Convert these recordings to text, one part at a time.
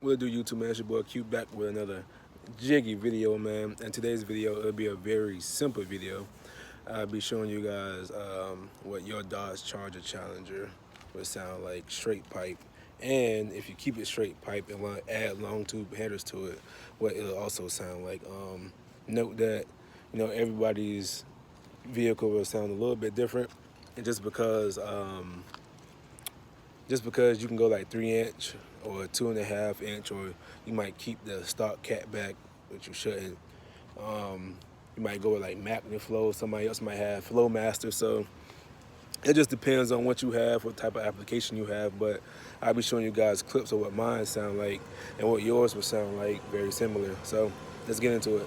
What do YouTube, man? It's your boy Q back with another jiggy video, man. And today's video, it'll be a very simple video. I'll be showing you guys what your Dodge Charger Challenger would sound like straight pipe. And if you keep it straight pipe and add long tube headers to it, what it'll also sound like. Note that, everybody's vehicle will sound a little bit different. And just because you can go like 3-inch or 2.5 inch, or you might keep the stock cat back, which you shouldn't. You might go with like magnet flow. Somebody else might have flow master. So it just depends on what you have, what type of application you have. But I'll be showing you guys clips of what mine sound like and what yours would sound like, very similar. So let's get into it.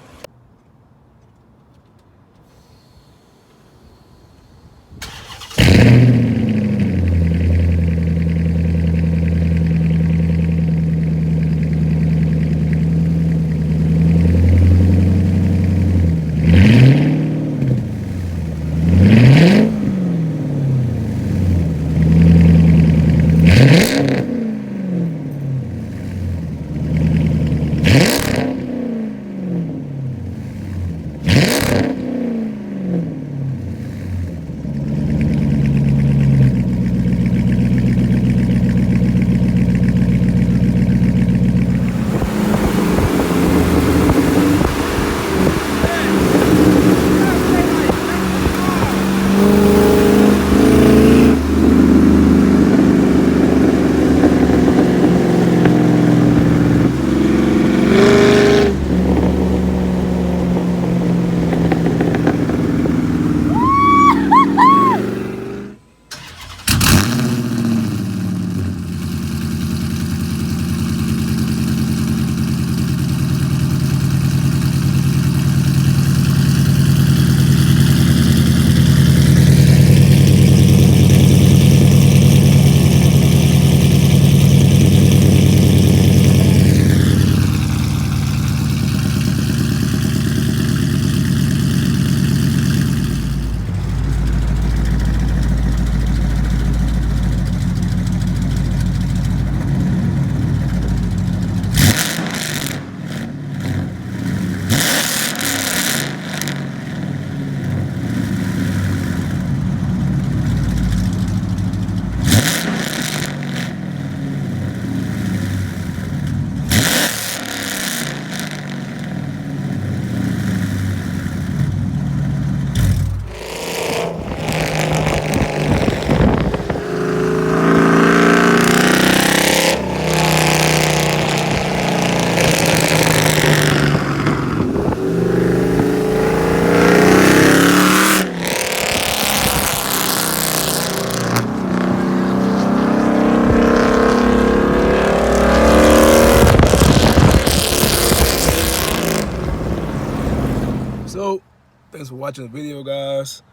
So, thanks for watching the video, guys.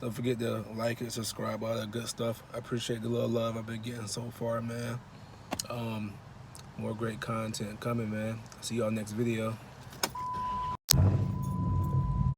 Don't forget to like it, subscribe, all that good stuff. I appreciate the little love I've been getting so far, man. More great content coming, man. See y'all next video.